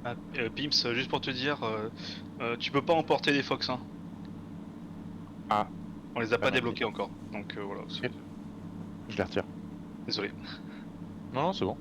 Ah, Pimps, juste pour te dire, tu peux pas emporter les Fox, hein. Ah, On les a pas pas marqué. débloqués encore, donc voilà. Ok, je les retire. Désolé. Non, non, c'est bon.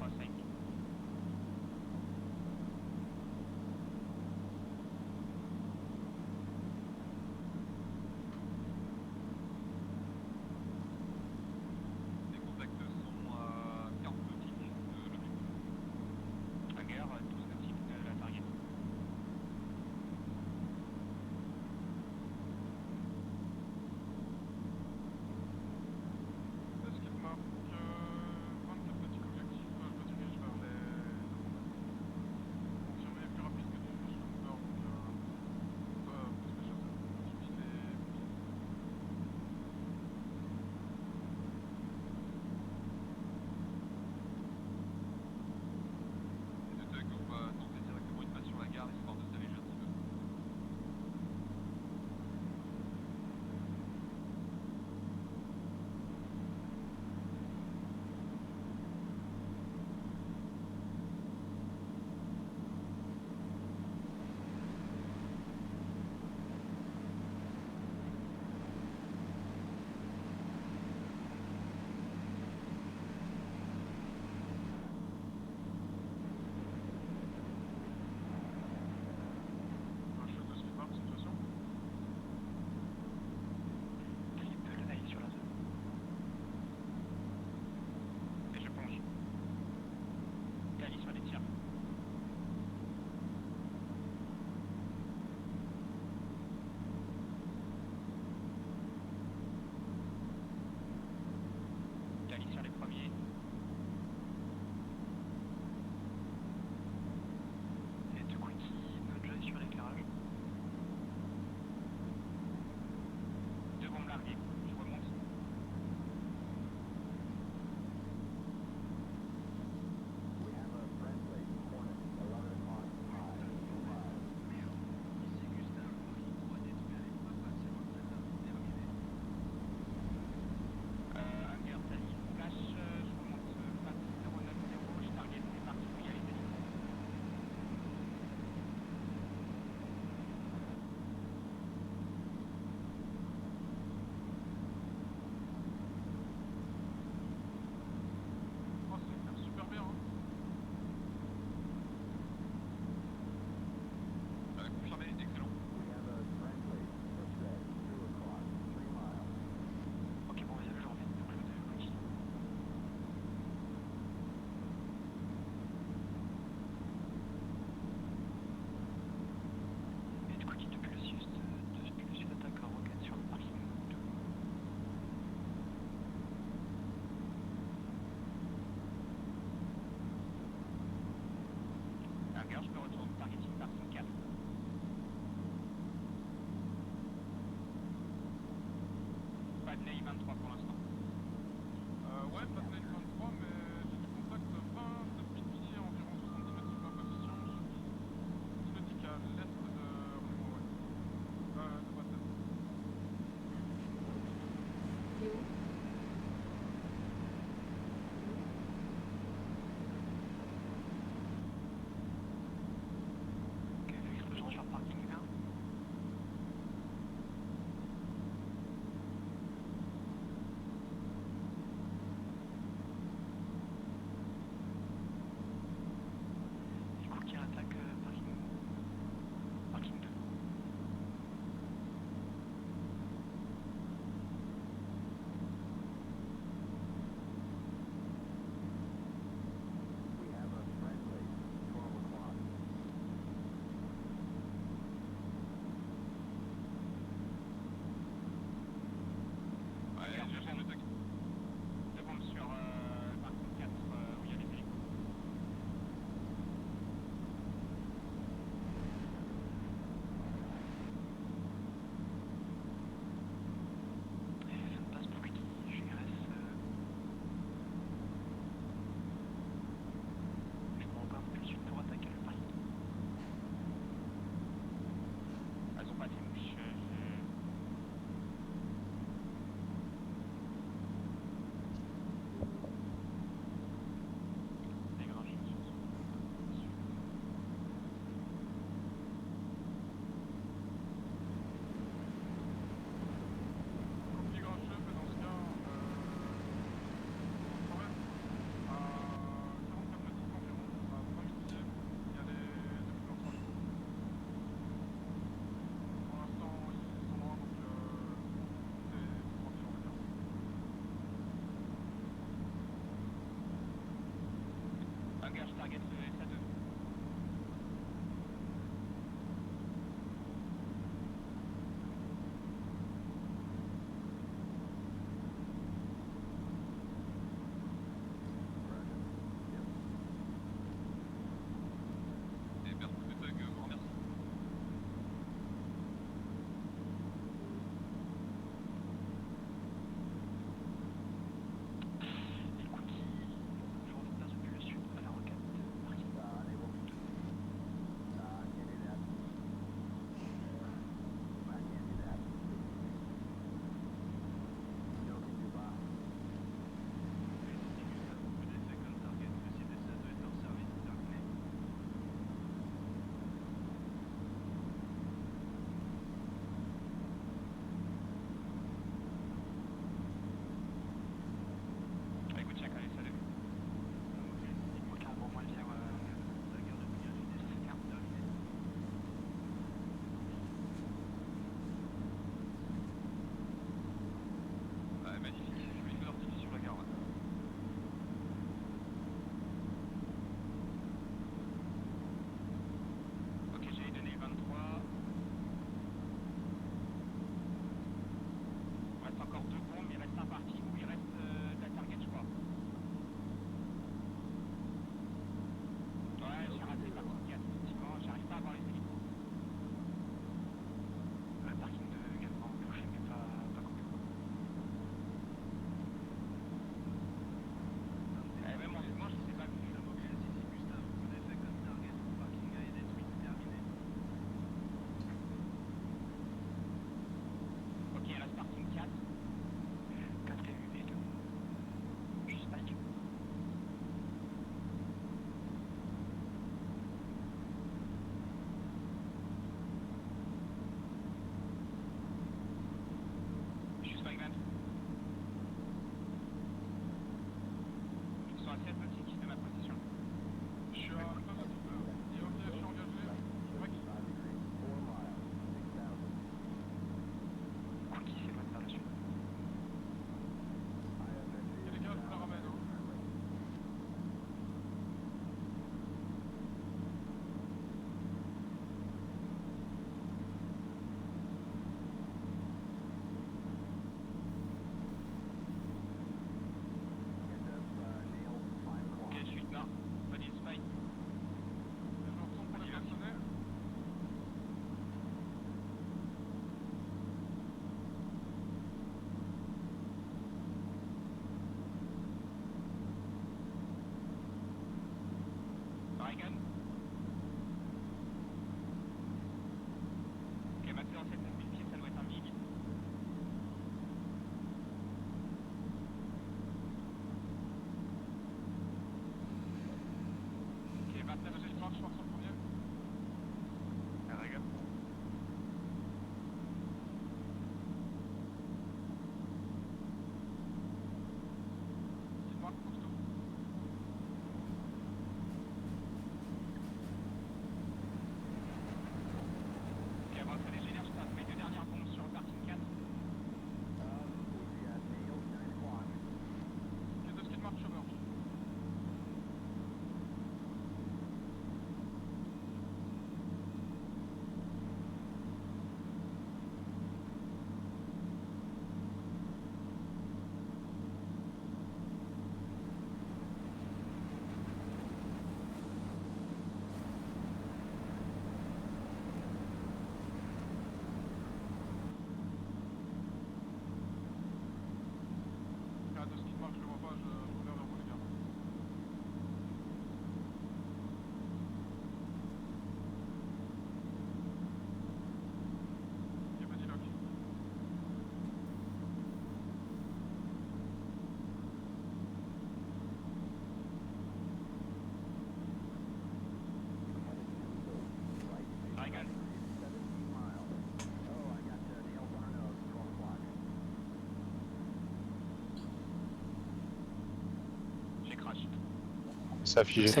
Ça a figé. Ça...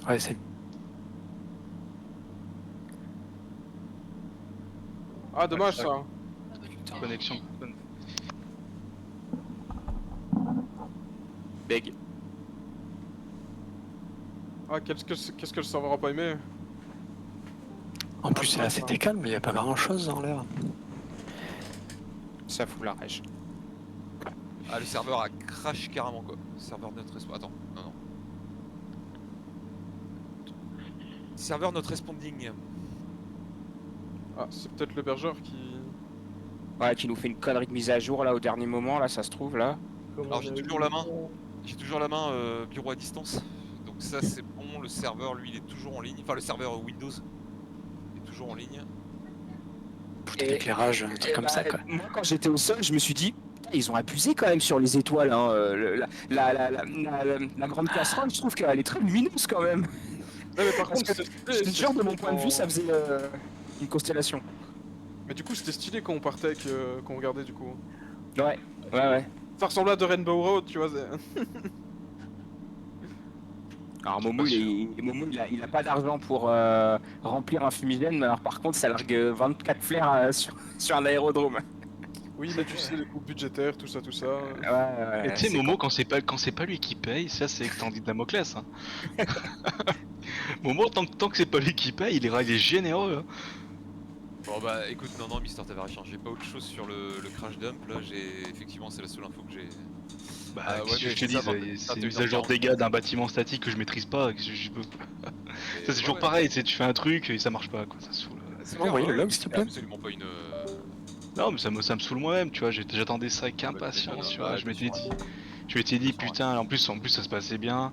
Ouais, c'est... Ah, dommage ça. Connexion. Beg. Ah, qu'est-ce que le serveur a pas aimé? En plus, là, c'était calme, il n'y a pas grand-chose dans l'air. Ça fout la rage. Ah, le serveur a crash carrément quoi. Serveur notre Attends, non. Serveur notre responding. Ah, c'est peut-être l'hébergeur qui... Ouais, qui nous fait une connerie de mise à jour là au dernier moment, là, ça se trouve là. Alors j'ai toujours la main. J'ai toujours la main bureau à distance. Donc ça c'est bon, le serveur lui il est toujours en ligne. Enfin le serveur Windows est toujours en ligne. L'éclairage, un truc comme ça, quoi. Moi, quand j'étais au sol, je me suis dit, putain, ils ont abusé quand même sur les étoiles. Hein. La grande casserole, je trouve qu'elle est très lumineuse quand même. Non mais par Parce contre, que, c'était je te jure, de mon stylé point de vue, quand- ça faisait une constellation. Mais du coup, c'était stylé quand on partait, qu'on regardait du coup. Ouais, ouais. Ça ressemblait à The Rainbow Road, tu vois. Alors Momo, il a pas d'argent pour remplir un fumigène, mais alors par contre, ça largue 24 flares sur un aérodrome. Oui, mais tu sais, les coupes budgétaires, tout ça. Ouais. Et tu sais, c'est Momo, quand c'est pas lui qui paye, ça c'est Tandis Damoclès. Hein. Momo, tant que c'est pas lui qui paye, il est généreux. Hein. Bon bah écoute, non, Mister Tavarichian, j'ai pas autre chose sur le crash dump. Là effectivement c'est la seule info que j'ai. Bah, Ah, ouais, qu'est-ce que mais je te c'est ça, dis, c'est 21h40. une mise à jour de dégâts d'un bâtiment statique que je maîtrise pas. Ça c'est toujours pareil, tu fais un truc et ça marche pas, quoi. Ça saoule. C'est Envoyez clair, le log, c'est s'il te plaît. absolument pas une. Non, mais ça me saoule moi-même, tu vois. J'attendais ça avec impatience, tu vois. Je m'étais dit, putain, en plus ça se passait bien.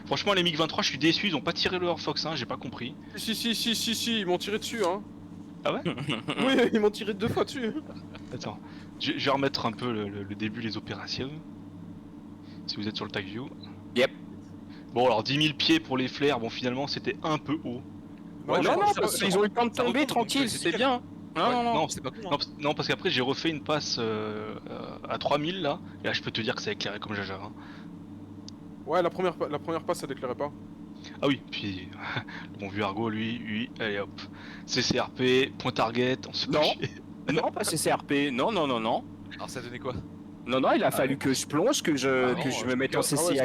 Franchement, les MiG-23, je suis déçu, ils ont pas tiré le Air Fox 1, j'ai pas compris. Si, ils m'ont tiré dessus, hein. Ah ouais? Oui, ils m'ont tiré 2 fois dessus. Attends, je vais remettre un peu le début, les opérations. Si vous êtes sur le tag view. Yep. Bon, alors 10 000 pieds pour les flares, bon, finalement c'était un peu haut. Ouais, Non, ça- parce qu'ils ont eu le temps de ça tomber retombe, tranquille, donc c'est c'est nickel. bien. Non. Non, c'est pas con. Non, non, parce qu'après j'ai refait une passe à 3000 là, et là je peux te dire que ça a éclairé comme jaja. Hein. Ouais, la première passe, ça déclarait pas. Ah oui, puis le bon vieux Argo, lui, allez hop. CCRP, point target, on se Non. fait chier. Non, pas CCRP, non. Alors ça donnait quoi? Non, il a fallu que je plonge, que je me mette en CC.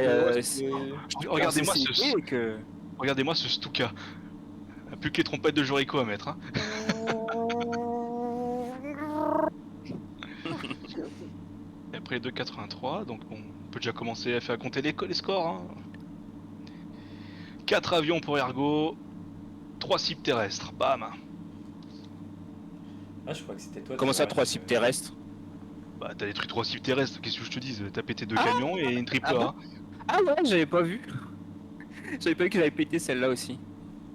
Regardez-moi CCIP ce, et que... regardez-moi ce Stuka. Plus que les trompettes de Joricho à mettre. Hein. Et après 2,83, donc bon, on peut déjà commencer à faire compter les scores. Hein. 4 avions pour Ergo, 3 cibles terrestres, bam. Ah, je crois que c'était toi. Comment ça, Tavarichian, 3 cibles terrestres? Bah t'as détruit 3 cibles terrestres, qu'est-ce que je te dis? T'as pété 2 camions et une triple A. Ah ouais, j'avais pas vu. J'avais pas vu que j'avais pété celle-là aussi.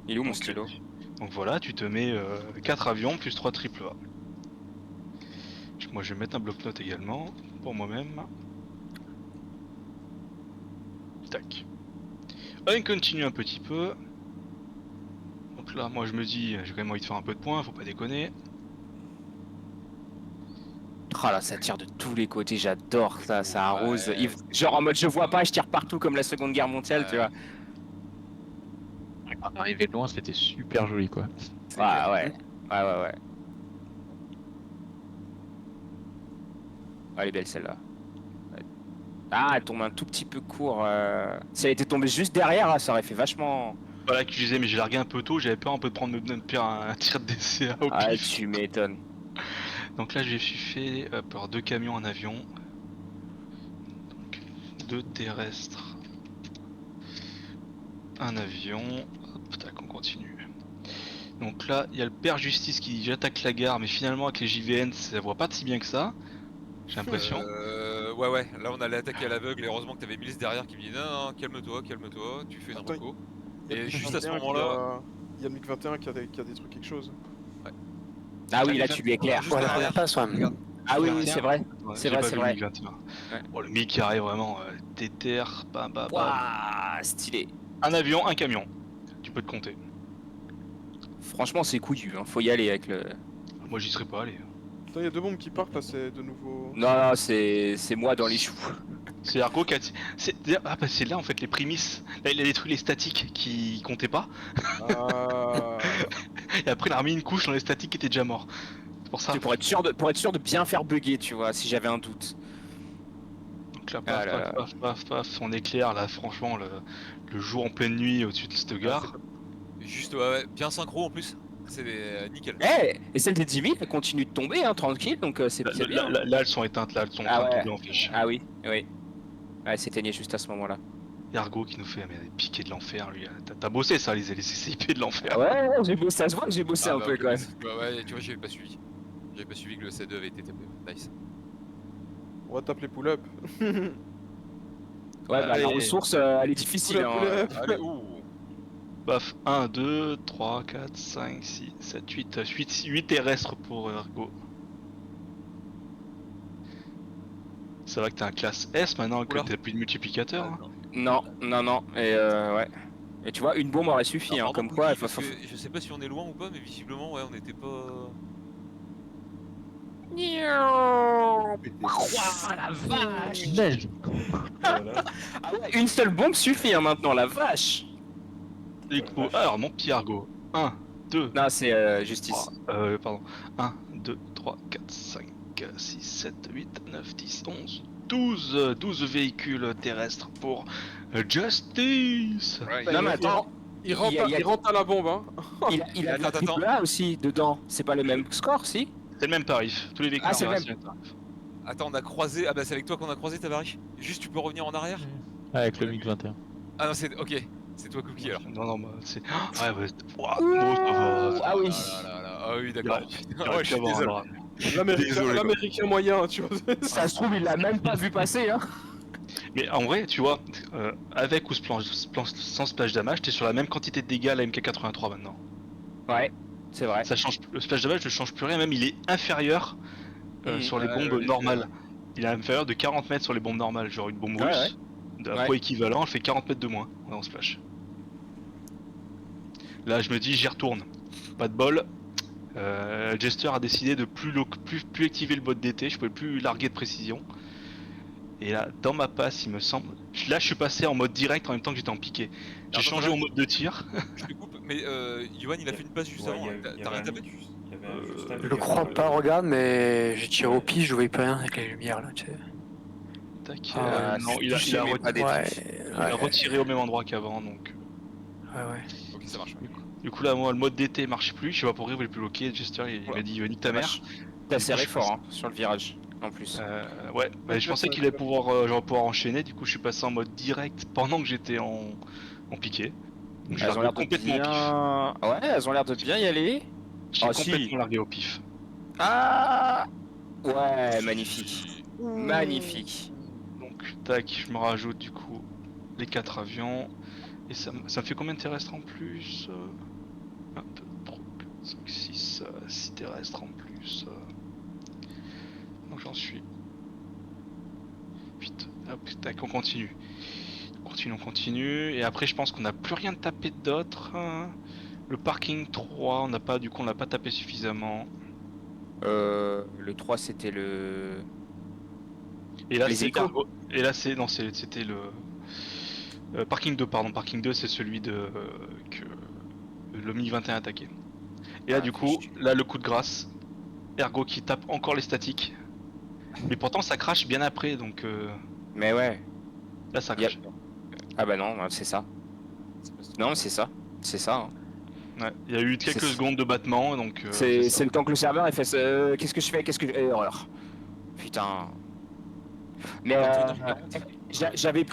Il est où mon Donc, stylo? Donc voilà, tu te mets 4 avions plus 3 triple A. Moi je vais mettre un bloc-notes également, pour moi-même. Tac. On continue un petit peu. Donc là, moi je me dis, j'ai quand même envie de faire un peu de points, faut pas déconner. Oh là, ça tire de tous les côtés, j'adore ça, ça arrose. Ouais. Genre en mode je vois pas, je tire partout comme la Seconde Guerre mondiale, tu vois. Quand on arrivait de loin, c'était super joli quoi. Ouais. Elle est belle celle-là. Ouais. Ah, elle tombe un tout petit peu court. Si elle était tombée juste derrière, là, ça aurait fait vachement... Voilà que je disais, mais j'ai largué un peu tôt, j'avais peur un peu de prendre un tir de DCA au Ah, pif. tu m'étonnes. Donc là j'ai fait par 2 camions en avion. Donc 2 terrestres. Un avion. Hop, tac, on continue. Donc là, il y a le père Justice qui dit j'attaque la gare, mais finalement avec les JVN, ça voit pas si bien que ça. J'ai l'impression. Ouais, là on allait attaquer à l'aveugle et heureusement que t'avais Mills derrière qui me dit non, calme-toi, tu fais une Attends, reco. Il y a Et le juste à ce MiG-21 moment-là. Il y a le MiG-21 qui a détruit quelque chose. Ah oui, là tu lui éclaires. Juste Ouais, la derrière. première passe, ouais. Regarde. Ah oui, Ouais. c'est vrai. Ouais, C'est j'ai vrai, pas c'est vu vrai. le MiG-21. Ouais. Bon, le MiG qui arrive vraiment déter, bam bam bam. Waouh, stylé. Un avion, un camion. Tu peux te compter. Franchement, c'est couillu, hein. Faut y aller avec le... Moi j'y serais pas allé. Putain, il y a 2 bombes qui partent là, c'est de nouveau. Non, c'est moi dans les choux. C'est Argo qui a... Ah bah c'est là en fait les prémices. Là il a détruit les statiques qui comptaient pas. Ah. Et après il a remis une couche dans les statiques qui étaient déjà morts. C'est pour ça. C'est pour être sûr de bien faire bugger, tu vois, si j'avais un doute. Donc là, Ah paf, là là. paf, paf, paf, paf, on éclaire là, franchement, le jour en pleine nuit au-dessus de cette gare. Juste bien synchro en plus. C'est nickel. Eh, et celle des 10 000, elle continue de tomber, hein, tranquille, donc c'est Là, bien. là, elles sont éteintes, là, elles sont en Ah train de ouais. tomber en flèche. Ah oui, oui. Ouais, elle s'éteignait juste à ce moment-là. Ergo qui nous fait mais, piquer de l'enfer, lui. T'as bossé ça, les CCIP de l'enfer. Ouais, j'ai bossé, ça se voit que j'ai bossé Ah un bah, peu ok, quand même. bah, ouais, tu vois, j'avais pas suivi. J'avais pas suivi que le C2 avait été tapé. Nice. On va taper les pull-up. Ouais, bah la Allez. ressource, elle est difficile. Pull-up, Hein. pull-up. Allez, ouh. Baf, 1, 2, 3, 4, 5, 6, 7, 8 terrestres pour Ergo. C'est vrai que t'as un classe S maintenant, que Oula. t'as plus de multiplicateur. Ah, hein. non. Non, et ouais. Et tu vois, une bombe aurait suffi, Alors, hein, pardon, comme quoi. Cookie, parce que je sais pas si on est loin ou pas, mais visiblement, ouais, on était pas. Oh la vache! Neige. Ah ouais, une seule bombe suffit hein, maintenant, la vache! Du coup, alors mon petit Ergo. 1, 2, Non, c'est justice. pardon. 1, 2, 3, 4, 5, 6, 7, 8, 9, 10, 11, 12 véhicules terrestres pour Justice. Ouais, Non, mais attends, Il rentre, Il y a- il rentre à la bombe, hein. il a de la Attends, triple A aussi dedans. C'est pas le même score, si? C'est le même tarif. Tous les véhicules Ah, c'est le terrestres, même. c'est tarif. Attends, on a croisé. Ah bah, c'est avec toi qu'on a croisé, Tabari. Juste, tu peux revenir en arrière. Avec le MiG 21. Ah non, c'est. Ok. C'est toi, Cookie alors. Non, bah, c'est. Ouais, ouais. Ouah, bon, ça va. Ah oui. Ah oui, d'accord. Il Putain, aurait ouais, pu je suis avoir un désolé. drame. L'américain Désolé, l'américain moyen, tu vois. Ça se trouve, il l'a même pas vu passer, hein. Mais en vrai, tu vois, avec ou sans splash damage, t'es sur la même quantité de dégâts à la MK83 maintenant. Ouais, c'est vrai. Ça change, le splash damage ne change plus rien, même il est inférieur sur les Ouais, bombes ouais, normales. Il est inférieur de 40 mètres sur les bombes normales, genre une bombe Ouais, russe. D'un Ouais. poids équivalent, elle fait 40 mètres de moins en splash. Là, je me dis, j'y retourne. Pas de bol. Jester a décidé de plus activer le bot d'été, je pouvais plus larguer de précision. Et là, dans ma passe, il me semble. Là, je suis passé en mode direct en même temps que j'étais en piqué. J'ai Attends, changé attends. au mode de tir. Je te coupe, mais Yoann il a fait une passe juste avant. T'as rien tapé? Je crois pas, regarde, mais j'ai tiré au pif, je voyais pas rien avec les lumières là, tu sais. Tac, Ah, non, c'est il a, touché, il a mais re- pas des- Ouais, il a retiré au même endroit qu'avant, donc. ouais. Ok, ça marche. Du coup, là, moi, le mode d'été marche plus. Je sais pas pourquoi il voulait plus bloquer. Jester, il m'a dit, nique ta mère. T'as serré fort hein, sur le virage, en plus. Ouais, bah, je pensais qu'il allait pouvoir, j'aurais pouvoir enchaîner. Du coup, je suis passé en mode direct pendant que j'étais en piqué. Donc, j'ai Elles ont largué l'air de complètement au pif. bien... Ouais, elles ont l'air de bien y aller. J'ai Ah, si. complètement largué au pif. Ah ouais, magnifique. Magnifique. Donc, tac, je me rajoute du coup les 4 avions. Et ça me fait combien de terrestres en plus 1, 2, 3, 4, 5, 6 terrestres en plus. Donc j'en suis 8. Hop, tac, on continue. On continue. Et après, je pense qu'on n'a plus rien tapé d'autre. Le parking 3, on n'a pas, du coup, on l'a pas tapé suffisamment. Le 3, c'était le... Et là, Les c'est échos. Et là, c'était le parking 2, pardon. Parking 2, c'est celui que le Mi 21 a attaqué. Et là, Ah, du coup, là, le coup de grâce. Ergo qui tape encore les statiques. Mais pourtant, ça crache bien après, donc Mais ouais. là, ça Y a- crache. Ah bah non, c'est ça. Non, c'est ça. C'est ça. Hein. Ouais, il y a eu quelques C'est- secondes de battement, donc. C'est le temps que le serveur il fait qu'est-ce que je fais, erreur. Putain. Mais j'avais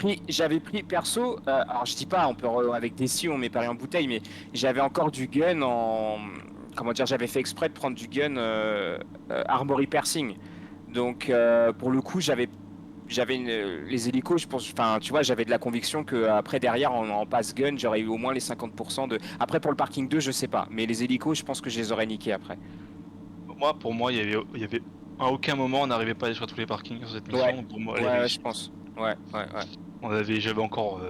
pris perso. Alors je dis pas, on peut avec des si on met pareil en bouteille, mais j'avais encore du gun en. Comment dire, j'avais fait exprès de prendre du gun armory piercing. Donc pour le coup j'avais les hélicos, je pense, enfin tu vois, j'avais de la conviction que après derrière en pass gun j'aurais eu au moins les 50% de. Après pour le parking 2 je sais pas, mais les hélicos je pense que je les aurais niqués après. Pour moi, il y avait à aucun moment on n'arrivait pas à aller sur tous les parkings sur cette mission. Ouais. Donc pour moi, elle est Ouais, réussie. je pense. Ouais. J'avais encore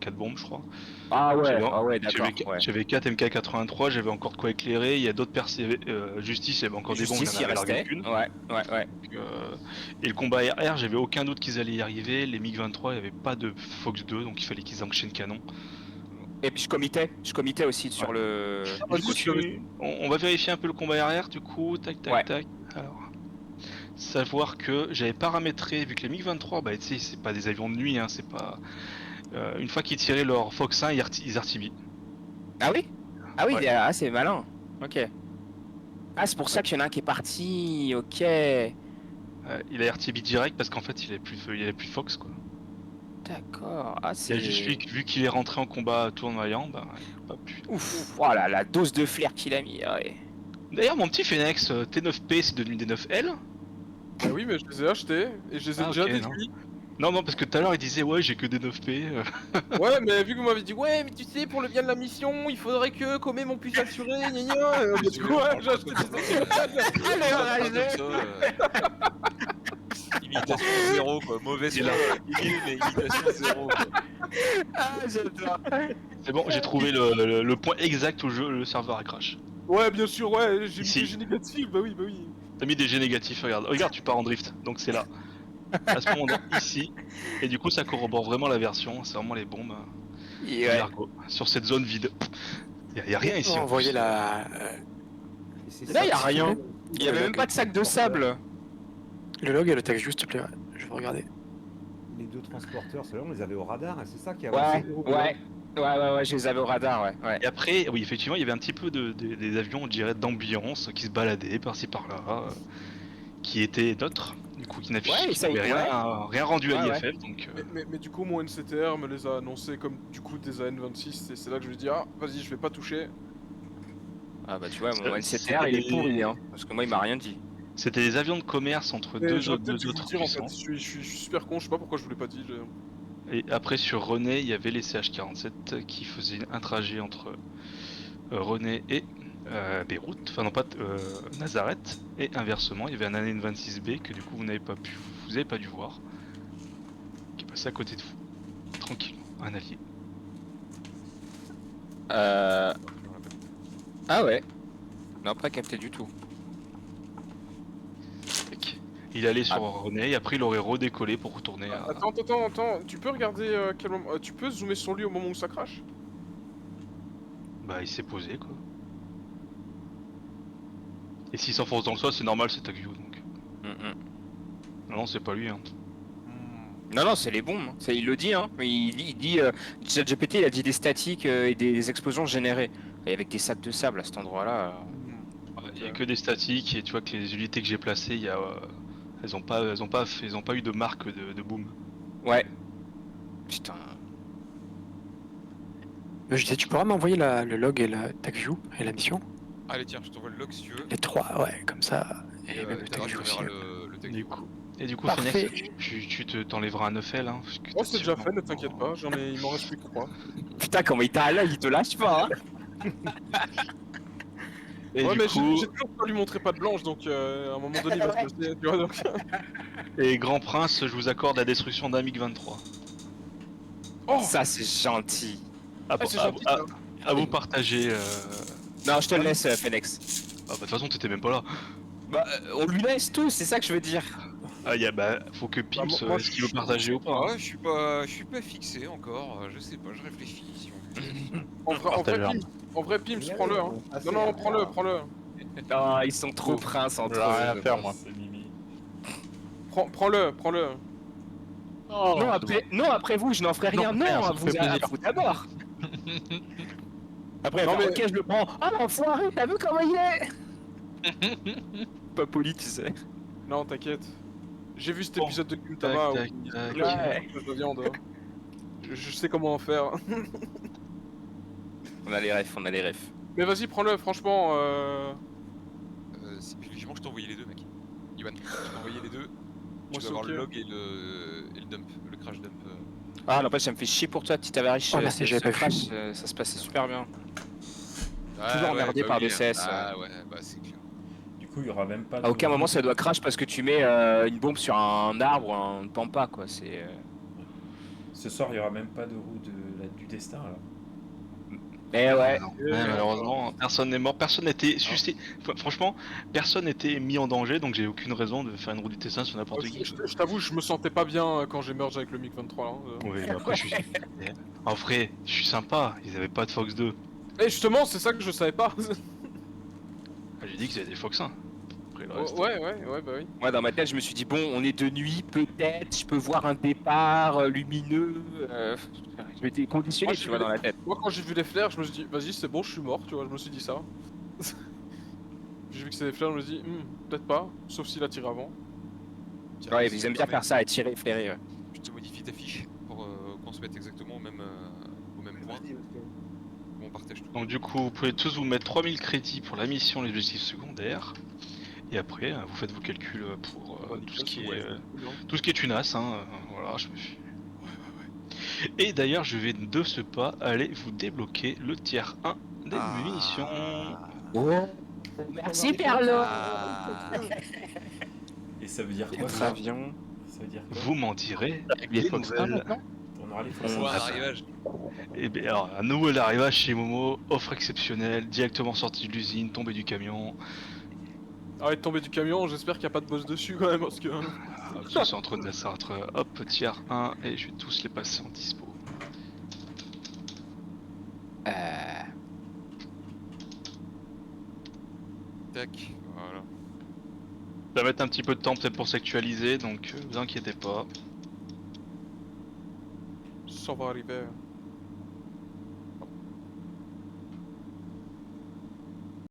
4 bombes, je crois. Ah ouais, J'avais- ah ouais, d'accord. J'avais Ouais. j'avais 4 MK83, j'avais encore de quoi éclairer. Il y a d'autres percées. Justice, il y avait encore des bombes, Justice, j'en il avais largué restait. qu'une. Ouais, ouais, ouais. Et le combat RR, j'avais aucun doute qu'ils allaient y arriver. Les MiG-23, il n'y avait pas de Fox 2, donc il fallait qu'ils enchaînent canon. Et puis je committais aussi sur le. Et du coup, on va vérifier un peu le combat RR, du coup, tac tac Ouais. tac. Alors, savoir que j'avais paramétré, vu que les MiG-23, bah tu sais, c'est pas des avions de nuit, hein, c'est pas. Une fois qu'ils tiraient leur Fox 1, ils RTB. Ah oui? Ah oui, Ouais. ah, c'est malin. Ok. Ah, c'est pour ça qu'il y en a un qui est parti. Ok. Il a RTB direct parce qu'en fait, il avait plus de Fox, quoi. D'accord. Ah, Il a juste c'est. vu qu'il est rentré en combat tournoyant, bah il a pas pu. Ouf. Voilà, la dose de flair qu'il a mis. Ouais. D'ailleurs, mon petit Phoenix, T9P, c'est devenu des 9L. Bah oui, mais je les ai achetés et je les ai Ah, déjà ok, détruits. Non, parce que tout à l'heure, il disait, ouais, j'ai que des 9P. Ouais, mais vu que vous m'avez dit, ouais, mais tu sais, pour le bien de la mission, il faudrait que Comem on puisse assurer, gna gna. Bah, du coup, ouais, j'ai acheté des Imitation 0 quoi, mauvaise Il a- mais imitation 0 quoi. Ah, j'adore. C'est bon, j'ai trouvé le point exact où le serveur a crash. Ouais, bien sûr, ouais, j'ai mis Ici. des G négatifs, bah oui, bah oui. T'as mis des G négatifs, regarde. Regarde, tu pars en drift, donc c'est là. À ce moment-là, ici. Et du coup, ça corrobore vraiment la version. C'est vraiment les bombes Et de ouais. Largo sur cette zone vide. Y a rien ici. en Envoyer plus. la. Là, y a rien. Il y avait même pas de sac de sable. Le log et le texte, s'il te plaît, ouais. Je vais regarder. Les deux transporteurs, ceux-là, on les avait au radar, et c'est ça qui a Ouais, avancé. ouais. Ouais, je les avais au radar, ouais. Ouais. Et après, oui, effectivement, il y avait un petit peu des avions, on dirait, d'ambiance qui se baladaient par-ci par-là, qui étaient neutres, du coup, qui n'affichaient Ouais, ça y est, rien rendu à Ouais, l'IFF. Donc, Mais du coup, mon NCTR me les a annoncés comme du coup des AN26, et c'est là que je lui ai dit, ah, vas-y, je vais pas toucher. Ah bah tu vois, mon C'est- NCTR il est c'est- pourri, hein. Parce que moi il m'a rien dit. C'était des avions de commerce entre Et deux j'aurais autres peut-être dû vous le autres dire en fait, puissances. je suis super con, je sais pas pourquoi je vous l'ai pas dit. Et après, sur René, il y avait les CH-47 qui faisaient un trajet entre René et Beyrouth, enfin non pas Nazareth, et inversement, il y avait un AN 26B que du coup vous avez pas dû voir, qui est passé à côté de vous, tranquille, un allié. Ah ouais. Non, pas capté du tout. Tac. Il allait sur René et après il aurait redécollé pour retourner à... Attends, tu peux regarder quel moment. Tu peux zoomer sur lui au moment où ça crache? Bah il s'est posé quoi. Et s'il s'enfonce dans le sol, c'est normal, c'est Takview donc. Non, c'est pas lui hein. Non, c'est les bombes. Il le dit, hein. Il dit ChatGPT il a dit des statiques et des explosions générées. Et avec des sacs de sable à cet endroit-là. Il y a que des statiques et tu vois que les unités que j'ai placées, il y a, elles ont pas eu de marque de boom. Ouais. Putain. Mais je disais, tu pourras m'envoyer le log et la TagView et la mission? Allez tiens, je t'envoie le log si tu veux. Les trois, ouais, comme ça. Et Et même le t'as TagView aussi. le texte. Du coup, Parfait. Phoenix, tu t'enlèveras un 9L. Hein, parce que Oh, t'as c'est déjà sûrement- fait, ne t'inquiète pas, il m'en reste plus que 3. Putain, comment il t'a là, il te lâche pas, hein. Et Ouais, du mais coup, j'ai toujours pas lui montrer pas de blanche, donc à un moment donné, il va se passer, tu vois, donc... et Grand Prince, je vous accorde la destruction d'un MiG-23. Oh, Ça, c'est gentil. c'est gentil, ça. À vous partager. Non, je te le laisse, Phoenix. Ah, bah, de toute façon, t'étais même pas là. Bah, on lui laisse tout, c'est ça que je veux dire. Ah, faut que Pims, moi, est-ce qu'il veut partager ou pas hein. Ouais, je suis pas fixé encore, je sais pas, je réfléchis. Si on... En vrai, Pims, prends-le, hein. Non, prends-le. Non, ils sont trop princes entre J'ai rien eux. à faire, moi. Prends-le. Oh, Non, après vous, je n'en ferai rien. Non, Non, ça me vous, fait plaisir. vous d'abord. Après, Non, mais- ok, je le prends. Ah, l'enfoiré, t'as vu comment il est? Pas poli, tu sais. Non, t'inquiète. J'ai vu cet Bon. épisode de Gintama Tac, où tac, il Ouais. mange de viande. Je sais comment en faire. On a les refs. Mais vas-y, prends-le, franchement. Effectivement, je t'ai envoyé les deux, mec. Ivan, je t'ai envoyé les deux. Tu c'est dois avoir ok. le log et le dump, le crash dump. Ah, n'empêche, ça me fait chier pour toi, petit Avarish. Oh, merci, j'avais pas vu. crash, ça se passait super bien. Ah, Toujours emmerdé par oui, le CS, Ah ouais, bah c'est clair. Du coup, il y aura même pas. À aucun moment ça doit crash parce que tu mets une bombe sur un arbre ou un pampa, quoi. Ce soir, il y aura même pas de roue du destin alors. Eh ouais. Ouais, malheureusement, personne n'est mort, personne n'a été sucé. Franchement, personne n'était mis en danger, donc j'ai aucune raison de faire une roue du destin sur n'importe qui. Je t'avoue, je me sentais pas bien quand j'ai merge avec le MiG-23 là. Oui, mais après, je suis. En vrai, je suis sympa, ils avaient pas de Fox 2. Et justement, c'est ça que je savais pas. Ah, j'ai dit qu'ils avaient des Fox 1. Après, le reste. Ouais, bah oui. Moi, dans ma tête, je me suis dit, bon, on est de nuit, peut-être, je peux voir un départ lumineux. Je m'étais conditionné, Moi, tu j'ai vois, vu dans la tête. Moi, quand j'ai vu les flares, je me suis dit, vas-y, c'est bon, je suis mort, tu vois, je me suis dit ça. J'ai vu que c'est des flares, je me suis dit, peut-être pas, sauf s'il a tiré avant. Tiens, Ouais, vas-y, ils aiment bien permets- faire ça, et tirer, flairer. Ouais. Je te modifie ta fiche pour qu'on se mette exactement au même point. On partage tout. Donc, du coup, vous pouvez tous vous mettre 3000 crédits pour la mission, les objectifs secondaires. Et après, vous faites vos calculs pour tout ce qui est. Tout ce qui est tunas, voilà, je me suis. Et d'ailleurs, je vais de ce pas aller vous débloquer le tiers 1 des munitions. Oh, merci, Perlo. Et ça veut dire quoi Notre ça avion. Ça veut dire quoi Vous m'en direz Les des Fox nouvelles. On aura les On Fox voit Ah, l'arrivage. Et bien, alors, un nouvel arrivage chez Momo, offre exceptionnelle, directement sorti de l'usine, tombé du camion. Arrête de tomber du camion, j'espère qu'il n'y a pas de boss dessus quand même, parce que... Ça, c'est entre hop, tiers 1, et je vais tous les passer en dispo. Tac, voilà. Ça va mettre un petit peu de temps peut-être pour s'actualiser, donc vous inquiétez pas. Ça va arriver.